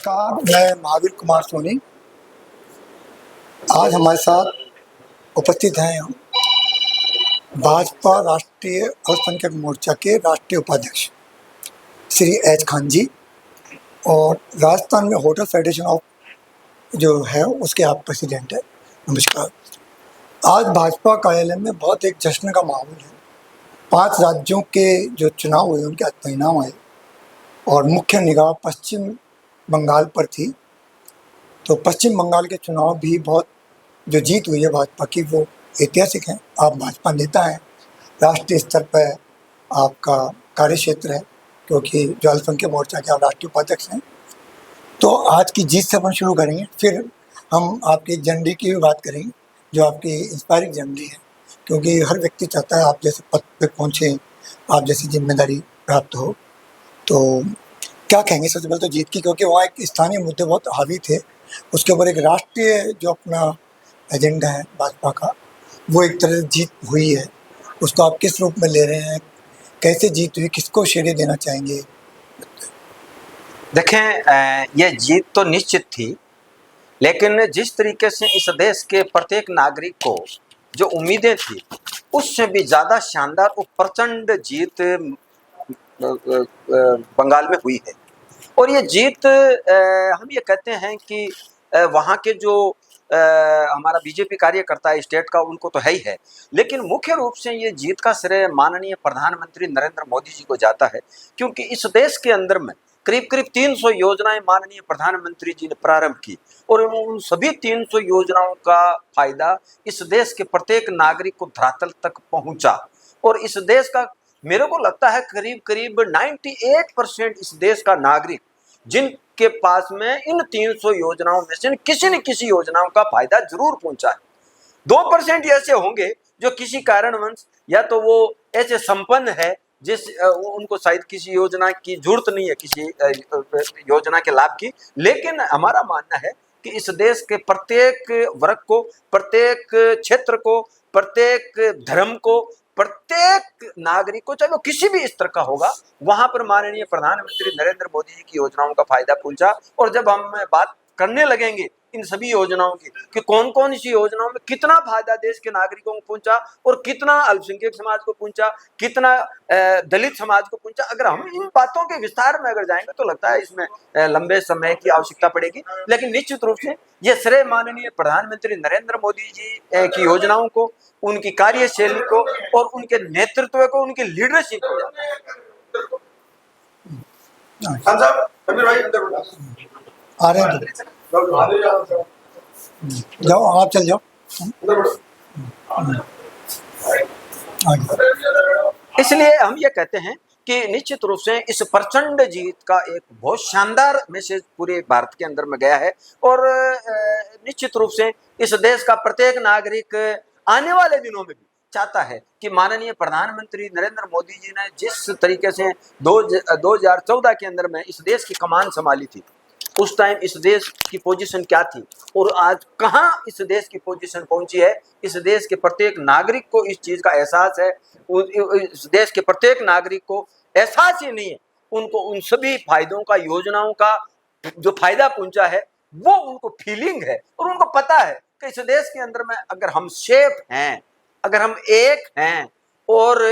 नमस्कार, मैं महावीर कुमार सोनी। आज हमारे साथ उपस्थित हैं भाजपा राष्ट्रीय अल्पसंख्यक मोर्चा के राष्ट्रीय उपाध्यक्ष श्री एच खान जी और राजस्थान में होटल फेडरेशन ऑफ जो है उसके आप प्रेसिडेंट हैं। नमस्कार। आज भाजपा कार्यालय में बहुत एक जश्न का माहौल है। 5 राज्यों के जो चुनाव हुए उनके आज परिणाम आए और मुख्य निगाह पश्चिम बंगाल पर थी। तो पश्चिम बंगाल के चुनाव भी बहुत जो जीत हुई है भाजपा की वो ऐतिहासिक है। आप भाजपा नेता हैं, राष्ट्रीय स्तर पर आपका कार्य क्षेत्र है, क्योंकि जो अल्पसंख्यक मोर्चा के आप राष्ट्रीय उपाध्यक्ष हैं। तो आज की जीत से अपन शुरू करेंगे, फिर हम आपकी झंडी की भी बात करेंगे जो आपकी इंस्पायरिंग झंडी है, क्योंकि हर व्यक्ति चाहता है आप जैसे पद पे पहुँचे, आप जैसी जिम्मेदारी प्राप्त हो। तो क्या कहेंगे सबसे पहले तो जीत की, क्योंकि वहाँ एक स्थानीय मुद्दे बहुत हावी थे, उसके ऊपर एक राष्ट्रीय जो अपना एजेंडा है भाजपा का वो एक तरह से जीत हुई है। उसको आप किस रूप में ले रहे हैं, कैसे जीत हुई, किसको श्रेय देना चाहेंगे? देखें, यह जीत तो निश्चित थी, लेकिन जिस तरीके से इस देश के प्रत्येक नागरिक को जो उम्मीदें थी उससे भी ज़्यादा शानदार और प्रचंड जीत बंगाल में हुई है। और ये जीत हम ये कहते हैं कि वहाँ के जो हमारा बीजेपी कार्यकर्ता है स्टेट का, उनको तो है ही है, लेकिन मुख्य रूप से ये जीत का श्रेय माननीय प्रधानमंत्री नरेंद्र मोदी जी को जाता है, क्योंकि इस देश के अंदर में करीब करीब 300 योजनाएं माननीय प्रधानमंत्री जी ने प्रारंभ की और उन सभी 300 योजनाओं का फायदा इस देश के प्रत्येक नागरिक को धरातल तक पहुंचा। और इस देश का मेरे को लगता है करीब करीब 98% इस देश का नागरिक जिनके पास में इन 300 योजनाओं में से किसी न किसी योजनाओं का फायदा जरूर पहुंचा है। 2% ऐसे होंगे जो किसी कारणवश या तो वो ऐसे संपन्न है जिस उनको शायद किसी योजना की जरूरत नहीं है, किसी योजना के लाभ की। लेकिन हमारा मानना है कि इस देश के प्रत्येक वर्ग को, प्रत्येक क्षेत्र को, प्रत्येक धर्म को, प्रत्येक नागरिक को, चाहे वो किसी भी स्तर का होगा, वहां पर माननीय प्रधानमंत्री नरेंद्र मोदी जी की योजनाओं का फायदा पहुंचा। और जब हम बात करने लगेंगे इन सभी योजनाओं की कि कौन कौन सी योजनाओं में कितना फायदा देश के नागरिकों को पहुंचा और कितना अल्पसंख्यक समाज को पहुंचा, कितना दलित समाज को पहुंचा, अगर हम इन बातों के विस्तार में अगर जाएंगे तो लगता है इसमें लंबे समय की आवश्यकता पड़ेगी। लेकिन निश्चित रूप से ये श्रेय माननीय प्रधानमंत्री नरेंद्र मोदी जी की योजनाओं को, उनकी कार्यशैली को और उनके नेतृत्व को, उनकी लीडरशिप को। आ रहे हैं जाओ, आप चल जाओ। इसलिए हम ये कहते हैं कि निश्चित रूप से इस प्रचंड जीत का एक बहुत शानदार मैसेज पूरे भारत के अंदर में गया है। और निश्चित रूप से इस देश का प्रत्येक नागरिक आने वाले दिनों में भी चाहता है कि माननीय प्रधानमंत्री नरेंद्र मोदी जी ने जिस तरीके से 2014 के अंदर में इस देश की कमान संभाली थी, उस टाइम इस देश की पोजीशन क्या थी और आज कहां इस देश की पोजीशन पहुंची है, इस देश के प्रत्येक नागरिक को इस चीज का एहसास है। इस देश के प्रत्येक नागरिक को एहसास ही नहीं है, उनको उन सभी फायदों का, योजनाओं का जो फायदा पहुंचा है वो उनको फीलिंग है और उनको पता है कि इस देश के अंदर में अगर हम सेफ हैं, अगर हम एक हैं और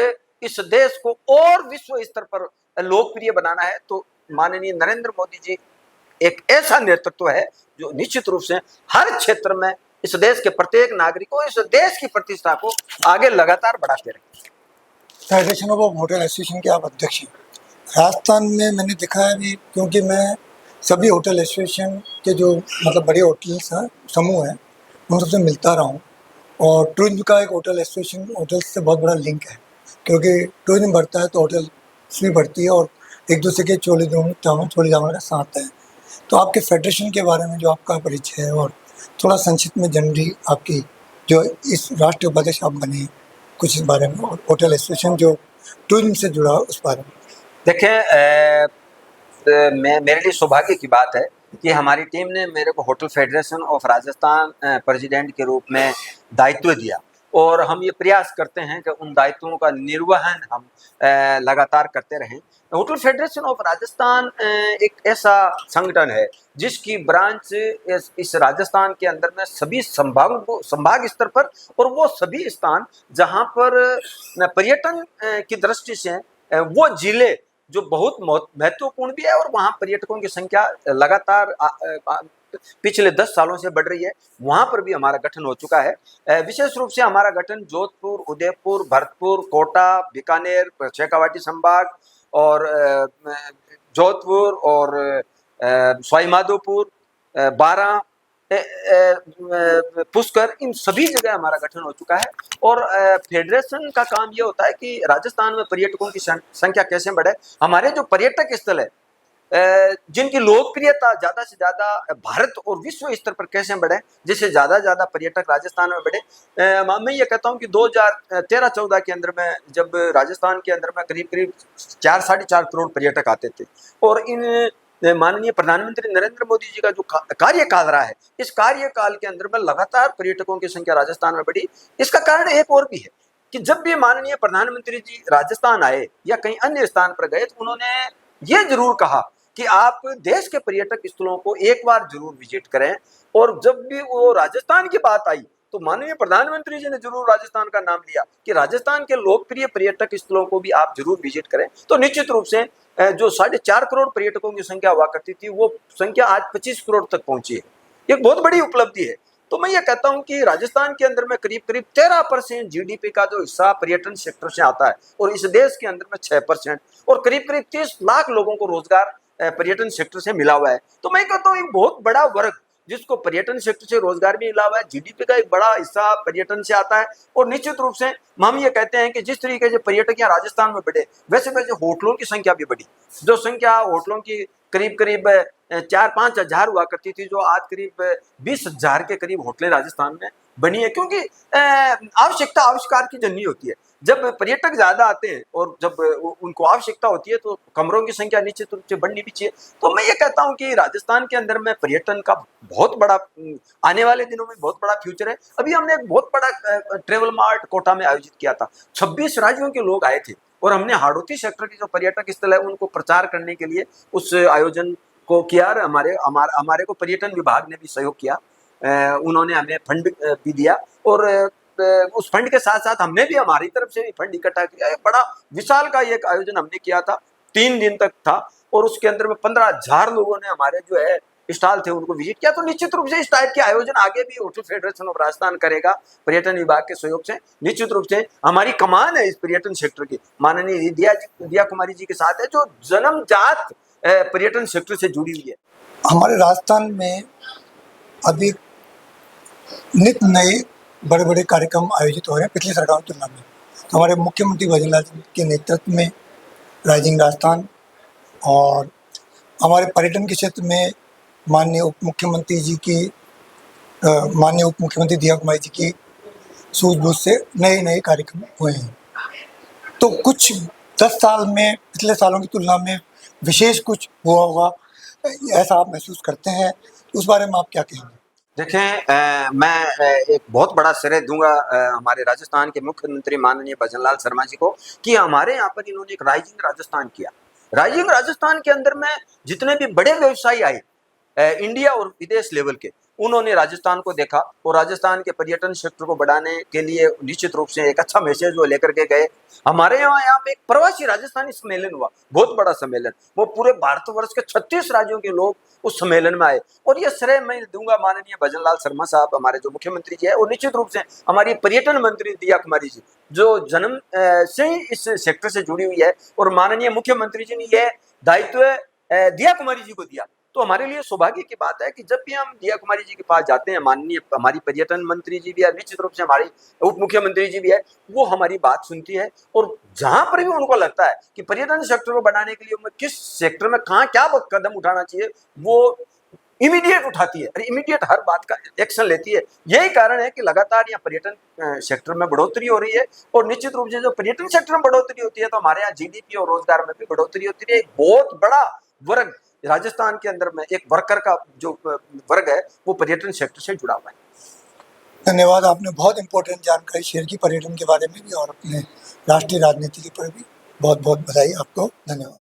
इस देश को और विश्व स्तर पर लोकप्रिय बनाना है, तो माननीय नरेंद्र मोदी जी एक ऐसा नेतृत्व है जो निश्चित रूप से हर क्षेत्र में इस देश के प्रत्येक नागरिक को, इस देश की प्रतिष्ठा को आगे लगातार बढ़ाते रहेंगे। फेडरेशन ऑफ होटल एसोसिएशन के आप अध्यक्ष हैं। राजस्थान में मैंने देखा है भी, क्योंकि मैं सभी होटल एसोसिएशन के जो मतलब बड़े होटल्स हैं, समूह हैं, उन सबसे मिलता रहा हूँ। और टूरिज्म का एक होटल एसोसिएशन होटल्स से बहुत बड़ा लिंक है, क्योंकि टूरिज्म बढ़ता है तो होटल्स भी बढ़ती है और एक दूसरे के चोली दामन का साथ है। तो आपके फेडरेशन के बारे में जो आपका परिचय है और थोड़ा संक्षिप्त में झंडी आपकी जो इस राष्ट्रीय उपाध्यक्ष आप बने, कुछ इस बारे में, और होटल एसोसिएशन जो टूरिज्म से जुड़ा उस बारे में। देखें, मेरे लिए सौभाग्य की बात है कि हमारी टीम ने मेरे को hotel federation of Rajasthan president के रूप में दायित्व दिया और हम ये प्रयास करते हैं कि उन दायित्वों का निर्वहन हम लगातार करते रहें। होटल फेडरेशन ऑफ राजस्थान एक ऐसा संगठन है जिसकी ब्रांच इस राजस्थान के अंदर में सभी संभाग स्तर पर, और वो सभी स्थान जहाँ पर पर्यटन की दृष्टि से वो जिले जो बहुत महत्वपूर्ण भी है और वहाँ पर्यटकों की संख्या लगातार पिछले 10 सालों से बढ़ रही है, वहाँ पर भी हमारा गठन हो चुका है। विशेष रूप से हमारा गठन जोधपुर, उदयपुर, भरतपुर, कोटा, बीकानेर, शेखावाटी संभाग और जोधपुर और सवाई माधोपुर, बारां, पुष्कर, इन सभी जगह हमारा गठन हो चुका है। और फेडरेशन का काम ये होता है कि राजस्थान में पर्यटकों की संख्या कैसे बढ़े, हमारे जो पर्यटक स्थल है जिनकी लोकप्रियता ज्यादा से ज्यादा भारत और विश्व स्तर पर कैसे बढ़े, जिससे ज्यादा पर्यटक राजस्थान में बढ़े। मैं ये कहता हूँ कि 2013-14 के अंदर में जब राजस्थान के अंदर में करीब 4-4.5 करोड़ पर्यटक आते थे, और इन माननीय प्रधानमंत्री नरेंद्र मोदी जी का जो कार्यकाल रहा है, इस कार्यकाल के अंदर में लगातार पर्यटकों की संख्या राजस्थान में बढ़ी। इसका कारण एक और भी है कि जब भी माननीय प्रधानमंत्री जी राजस्थान आए या कहीं अन्य स्थान पर गए, तो उन्होंने ये जरूर कहा कि आप देश के पर्यटक स्थलों को एक बार जरूर विजिट करें। और जब भी वो राजस्थान की बात आई तो माननीय प्रधानमंत्री जी ने जरूर राजस्थान का नाम लिया कि राजस्थान के लोकप्रिय पर्यटक स्थलों को भी आप जरूर विजिट करें। तो निश्चित रूप से जो 4.5 करोड़ पर्यटकों की संख्या हुआ करती थी, वो संख्या आज 25 करोड़ तक पहुंची है। एक बहुत बड़ी उपलब्धि है। तो मैं ये कहता हूं कि राजस्थान के अंदर में करीब 13% जीडीपी का जो हिस्सा पर्यटन सेक्टर से आता है, और इस देश के अंदर में 6%, और करीब 30 लाख लोगों को रोजगार पर्यटन सेक्टर से मिला हुआ है। तो मैं कहता हूँ एक बहुत बड़ा वर्ग जिसको पर्यटन सेक्टर से रोजगार भी मिला हुआ है, जीडीपी का एक बड़ा हिस्सा पर्यटन से आता है। और निश्चित रूप से हम ये कहते हैं कि जिस तरीके से पर्यटक यहाँ राजस्थान में बढ़े, वैसे वैसे होटलों की संख्या भी बढ़ी। जो संख्या होटलों की करीब 4-5 हजार हुआ करती थी, जो आज करीब 20,000 के करीब होटलें राजस्थान में बनी है। क्योंकि आवश्यकता आविष्कार की जननी होती है। जब पर्यटक ज्यादा आते हैं और जब उनको आवश्यकता होती है, तो कमरों की संख्या निश्चित रूप से बढ़नी भी चाहिए। तो मैं ये कहता हूँ कि राजस्थान के अंदर में पर्यटन का बहुत बड़ा आने वाले दिनों में बहुत बड़ा फ्यूचर है। अभी हमने एक बहुत बड़ा ट्रेवल मार्ट कोटा में आयोजित किया था। 26 राज्यों के लोग आए थे, और हमने हाड़ौती सेक्टर की जो पर्यटक स्थल है उनको प्रचार करने के लिए उस आयोजन को किया। हमारे को पर्यटन विभाग ने भी सहयोग किया। उन्होंने हमें फंड भी दिया, और उस फंड के साथ साथ हमने भी हमारी तरफ से भी फंड इकट्ठा किया। एक बड़ा विशाल का एक आयोजन हमने किया था, 3 दिन तक था, और उसके अंदर में 15,000 लोगों ने हमारे जो है स्टॉल थे उनको विजिट किया। तो निश्चित रूप से इस टाइप के आयोजन आगे भी होटल फेडरेशन ऑफ राजस्थान करेगा पर्यटन विभाग के सहयोग से। निश्चित रूप से हमारी कमान है इस पर्यटन सेक्टर की, माननीय दिया कुमारी जी के साथ है, जो जन्मजात पर्यटन सेक्टर से जुड़ी हुई है। हमारे राजस्थान में अभी नित नए बड़े बड़े कार्यक्रम आयोजित हो रहे हैं पिछली सरकारों की तुलना में। तो हमारे मुख्यमंत्री भजनलाल के नेतृत्व में राइजिंग राजस्थान, और हमारे पर्यटन के क्षेत्र में माननीय उप मुख्यमंत्री दिया कुमारी जी की सूझबूझ से नए कार्यक्रम हुए हैं। तो कुछ 10 साल में पिछले सालों की तुलना में विशेष कुछ हुआ होगा, ऐसा आप महसूस करते हैं? उस बारे में आप क्या कहेंगे? देखें, मैं एक बहुत बड़ा श्रेय दूंगा हमारे राजस्थान के मुख्यमंत्री माननीय भजनलाल शर्मा जी को, कि हमारे यहाँ पर इन्होंने एक राइजिंग राजस्थान किया। राइजिंग राजस्थान के अंदर में जितने भी बड़े व्यवसायी आए इंडिया और विदेश लेवल के, उन्होंने राजस्थान को देखा, और राजस्थान के पर्यटन क्षेत्र को बढ़ाने के लिए निश्चित रूप से एक अच्छा मैसेज वो लेकर के गए। हमारे यहाँ पे एक प्रवासी राजस्थानी सम्मेलन हुआ, बहुत बड़ा सम्मेलन। वो पूरे भारतवर्ष के 36 राज्यों के लोग उस सम्मेलन में आए, और ये श्रेय मैं दूंगा माननीय भजनलाल शर्मा साहब, हमारे जो मुख्यमंत्री जी है, और निश्चित रूप से हमारी पर्यटन मंत्री दिया कुमारी जी, जो जन्म से ही इस सेक्टर से जुड़ी हुई है, और माननीय मुख्यमंत्री जी ने यह दायित्व दिया कुमारी जी को दिया। तो हमारे लिए सौभाग्य की बात है कि जब भी हम दिया कुमारी जी के पास जाते हैं, माननीय हमारी पर्यटन मंत्री जी भी है, निश्चित रूप से हमारी उप मुख्यमंत्री जी भी है, वो हमारी बात सुनती है, और जहां पर भी उनको लगता है कि पर्यटन सेक्टर को बढ़ाने के लिए किस सेक्टर में कहाँ क्या कदम उठाना चाहिए, वो इमीडिएट उठाती है, और इमीडिएट हर बात का एक्शन लेती है। यही कारण है कि लगातार यहाँ पर्यटन सेक्टर में बढ़ोतरी हो रही है, और निश्चित रूप से जो पर्यटन सेक्टर में बढ़ोतरी होती है, तो हमारे यहाँ जीडीपी और रोजगार में भी बढ़ोतरी होती है। एक बहुत बड़ा वर्ग राजस्थान के अंदर में, एक वर्कर का जो वर्ग है, वो पर्यटन सेक्टर से जुड़ा हुआ है। धन्यवाद, आपने बहुत इम्पोर्टेंट जानकारी शेयर की पर्यटन के बारे में भी और अपने राष्ट्रीय राजनीति के पर भी। बहुत बहुत बधाई आपको, धन्यवाद।